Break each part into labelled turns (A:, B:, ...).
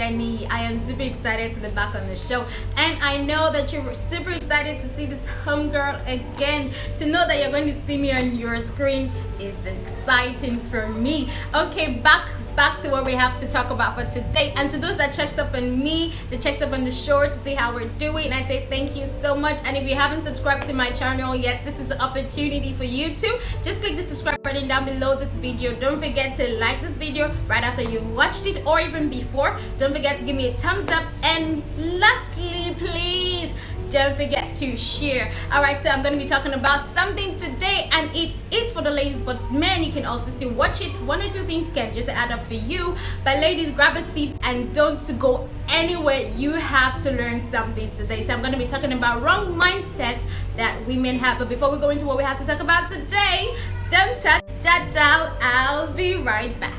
A: Denny. I am super excited to be back on the show, and I know that you're super excited to see this homegirl again. To know that you're going to see me on your screen is exciting for me. Okay, back to what we have to talk about for today. And to those that checked up on me, they checked up on the show to see how we're doing, I say thank you so much. And if you haven't subscribed to my channel yet, this is the opportunity for you to just click the subscribe button down below this video. Don't forget to like this video right after you watched it, or even before. Don't forget to give me a thumbs up, and lastly, please don't forget to share. Alright, so I'm going to be talking about something today, and it is for the ladies, but men, you can also still watch it. One or two things can just add up for you. But ladies, grab a seat and don't go anywhere. You have to learn something today. So I'm going to be talking about wrong mindsets that women have. But before we go into what we have to talk about today, don't touch that dial. I'll be right back.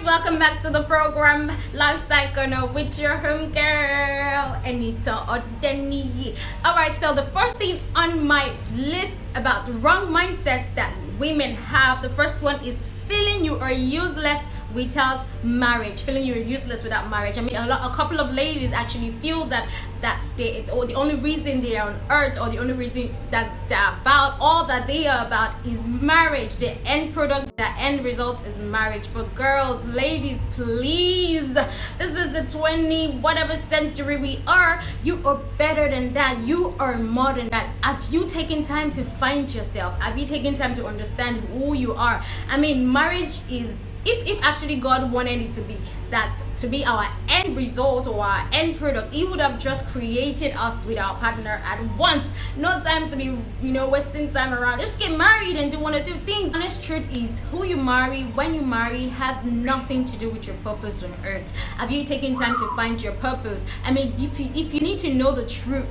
A: Welcome back to the program Lifestyle Corner with your homegirl Anita Odeni. Alright, so the first thing on my list about the wrong mindsets that women have, the first one is feeling you are useless without marriage. Feeling you're useless without marriage. I mean, a couple of ladies actually feel that the only reason they are on earth, or the only reason that they're about, all that they are about, is marriage. The end product, the end result is marriage. But girls, ladies, please, this is the 20 whatever century we are. You are better than that. You are more than that. Have you taken time to find yourself? Have you taken time to understand who you are? I mean, marriage is, if actually God wanted it to be our end result or our end product, He would have just created us with our partner at once. No time to be, wasting time around. Just get married and do one or two things. Honest truth is, who you marry, when you marry, has nothing to do with your purpose on earth. Have you taken time to find your purpose? I mean, if you need to know the truth,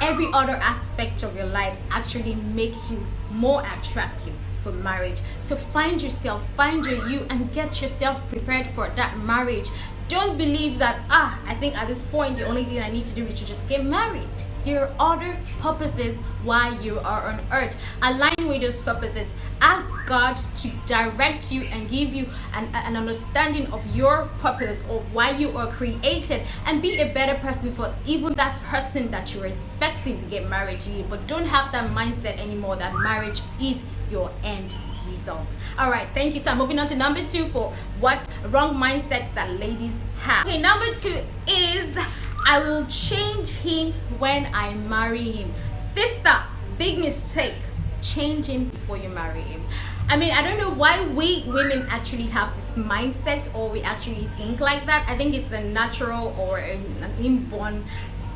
A: every other aspect of your life actually makes you more attractive for marriage. So find yourself, find your you, and get yourself prepared for that marriage. Don't believe that I think at this point the only thing I need to do is to just get married. There are other purposes why you are on earth. Align with those purposes. Ask God to direct you and give you an understanding of your purpose, of why you are created, and be a better person for even that person that you're expecting to get married to you. But don't have that mindset anymore that marriage is your end result. All right, thank you. So I'm moving on to number 2 for what wrong mindset that ladies have. Okay, number 2 is, I will change him when I marry him. Sister, big mistake. Change him before you marry him. I mean, I don't know why we women actually have this mindset, or we actually think like that. I think it's a natural or an inborn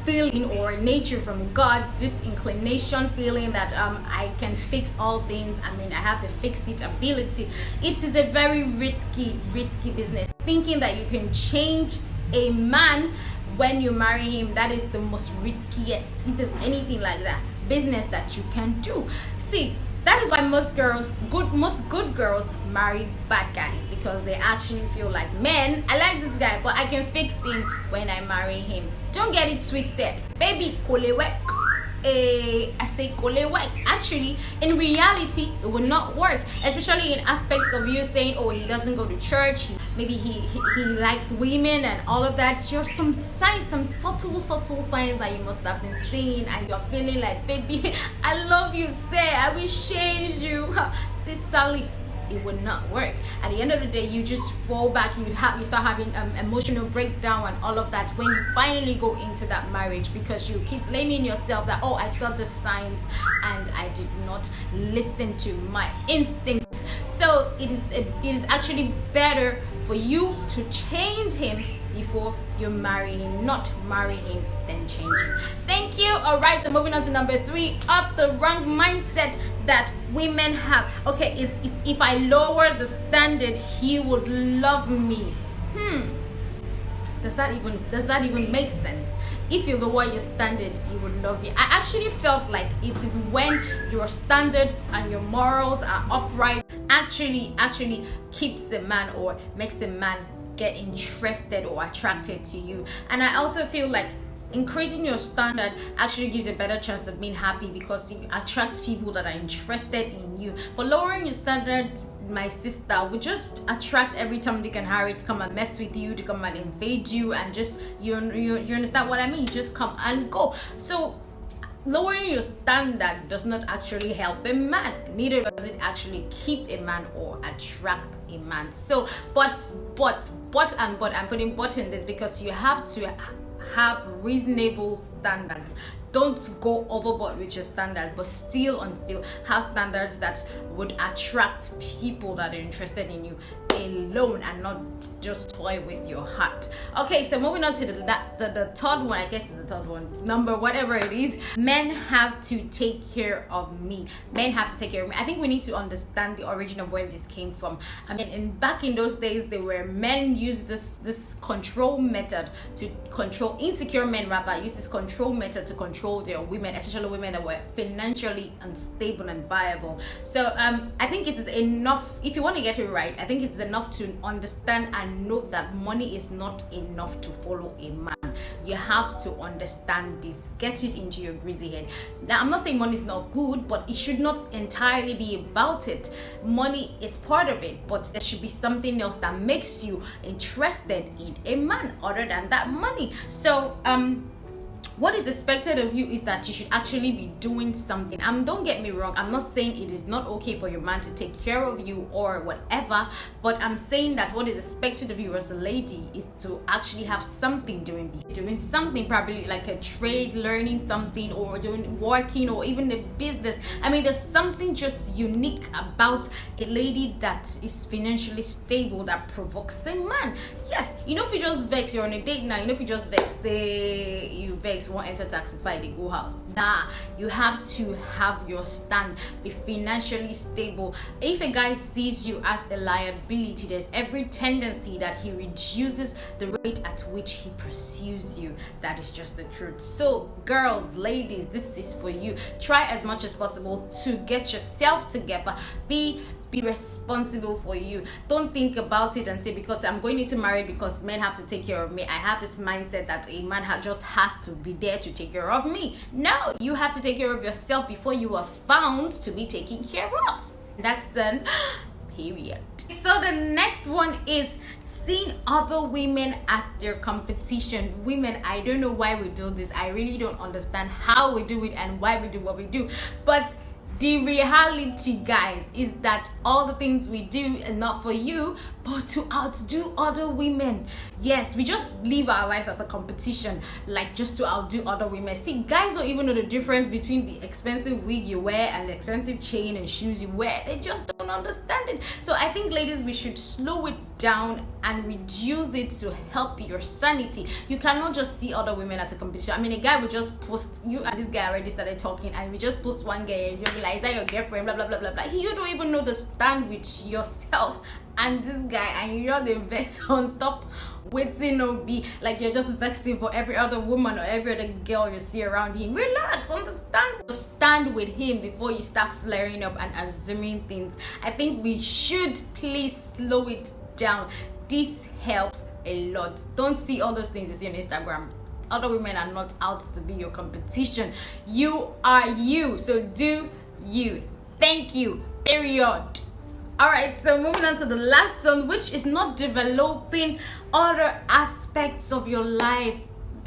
A: feeling or nature from God, this inclination, feeling that I can fix all things. I mean, I have the fix it ability. It is a very risky business. Thinking that you can change a man when you marry him, that is the most riskiest, if there's anything like that, business that you can do. See, that is why most good girls marry bad guys, because they actually feel like, man, I like this guy, but I can fix him when I marry him. Don't get it twisted, baby. I say work. Actually, in reality, it will not work, especially in aspects of you saying, oh, he doesn't go to church, maybe he likes women and all of that. There's some signs, some subtle signs that you must have been seeing, and you're feeling like, baby, I love you, say I will change you. Sisterly, it will not work. At the end of the day, you just fall back, you start having emotional breakdown and all of that when you finally go into that marriage, because you keep blaming yourself that, oh, I saw the signs and I did not listen to my instincts. So it is actually better for you to change him before you marry him, not marry him then change him. Thank you. All right, so moving on to number 3 of the wrong mindset that women have. Okay, it's if I lower the standard, he would love me. Does that even make sense? if you lower your standard, he would love you. I actually felt like it is when your standards and your morals are upright actually keeps a man or makes a man get interested or attracted to you. And I also feel like increasing your standard actually gives a better chance of being happy, because you attract people that are interested in you. But lowering your standard, my sister, would just attract every Tom, Dick and Harry to come and mess with you, to come and invade you, and just you understand what I mean? You just come and go. So lowering your standard does not actually help a man, neither does it actually keep a man or attract a man. So but I'm putting but in this because you have to have reasonable standards. Don't go overboard with your standards, but still have standards that would attract people that are interested in you alone, and not just toy with your heart. Okay, so moving on to the third one. I guess is the third one, number whatever it is. Men have to take care of me. Men have to take care of me. I think we need to understand the origin of where this came from. I mean, back in those days, there were men used this control method to control insecure men. Rather, used this control method to control their women, especially women that were financially unstable and viable. So I think it is enough, if you want to get it right, I think it's enough to understand and know that money is not enough to follow a man. You have to understand this, get it into your greasy head. Now, I'm not saying money is not good, but it should not entirely be about it. Money is part of it, but there should be something else that makes you interested in a man other than that money. So what is expected of you is that you should actually be doing something. Don't get me wrong, I'm not saying it is not okay for your man to take care of you or whatever, but I'm saying that what is expected of you as a lady is to actually have something doing something, probably like a trade, learning something, or working, or even a business. I mean, there's something just unique about a lady that is financially stable that provokes a man. Yes, if you just vex, you're on a date now, if you just vex, say you vex, won't enter Taxify, they go house. Nah, you have to have your stand, be financially stable. If a guy sees you as a liability, there's every tendency that he reduces the rate at which he pursues you. That is just the truth. So girls, ladies, this is for you. Try as much as possible to get yourself together. Be responsible for you. Don't think about it and say, because I'm going into marriage because men have to take care of me, I have this mindset that a man just has to be there to take care of me. No, you have to take care of yourself before you are found to be taken care of. That's an period. So the next one is seeing other women as their competition. Women, I don't know why we do this. I really don't understand how we do it and why we do what we do, but the reality, guys, is that all the things we do are not for you, but to outdo other women. Yes, we just live our lives as a competition, like just to outdo other women. See, guys don't even know the difference between the expensive wig you wear and the expensive chain and shoes you wear. They just don't understand it. So I think, ladies, we should slow it down and reduce it to help your sanity. You cannot just see other women as a competition. I mean, a guy would just post, you and this guy already started talking, and we just post one guy and you'll be like, is that your girlfriend, blah blah blah blah blah. You don't even know the stand with yourself and this guy, and you're the vex on top, waiting or be like you're just vexing for every other woman or every other girl you see around him. Relax, stand with him before you start flaring up and assuming things. I think we should please slow it down. This helps a lot. Don't see all those things you see on Instagram. Other women are not out to be your competition. You are you, so do you. Thank you, period. Alright, so moving on to the last one, which is not developing other aspects of your life.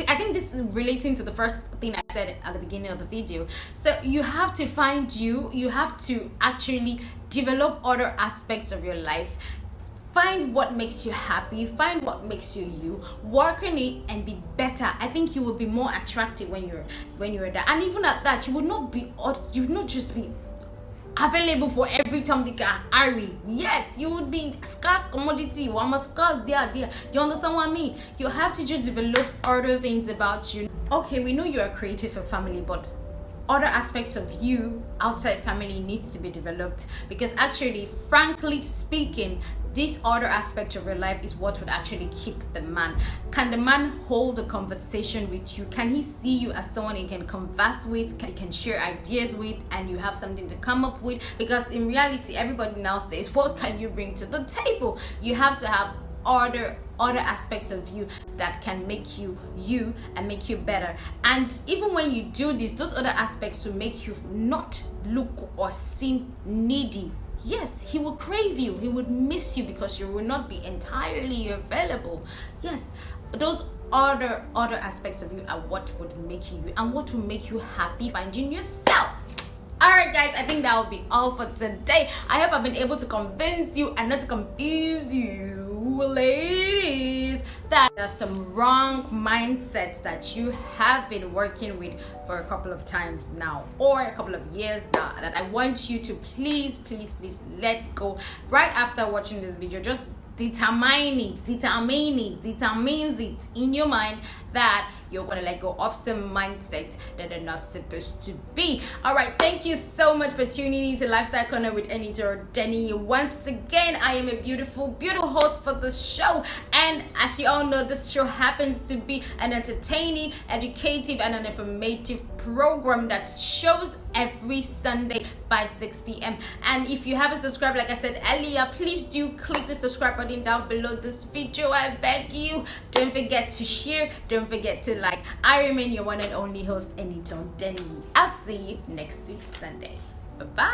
A: I think this is relating to the first thing I said at the beginning of the video. So you have to find you have to actually develop other aspects of your life. Find what makes you happy, find what makes you work on it and be better. I think you will be more attractive when you're there. And even at that, you would not just be available for every Tom, Dick and Harry. Yes, you would be scarce commodity. I'm a scarce there. You understand what I mean? You have to just develop other things about you. Okay, we know you are creative for family, but other aspects of you outside family needs to be developed, because actually, frankly speaking, this other aspect of your life is what would actually keep the man. Can the man hold a conversation with you? Can he see you as someone he can converse with, he can share ideas with, and you have something to come up with? Because in reality, everybody now says, what can you bring to the table? You have to have other aspects of you that can make you you and make you better. And even when you do this, those other aspects will make you not look or seem needy. Yes, he will crave you, he would miss you because you will not be entirely available. Yes, those other aspects of you are what would make you and what will make you happy finding yourself. Alright guys, I think that will be all for today. I hope I've been able to convince you and not to confuse you, ladies, that there's some wrong mindsets that you have been working with for a couple of times now, or a couple of years now, that I want you to please let go. Right after watching this video, just determines it in your mind that you're gonna let go of some mindset that are not supposed to be. All right, thank you so much for tuning in to Lifestyle Corner with Anita Ordeni. Once again, I am a beautiful host for the show, and as you all know, this show happens to be an entertaining, educative, and an informative program that shows every Sunday by 6 p.m. And if you haven't subscribed, like I said earlier, please do click the subscribe button down below this video. I beg you. Don't forget to share. Don't forget to like. I remain your one and only host, Anita Ordeni. I'll see you next week Sunday. Bye bye.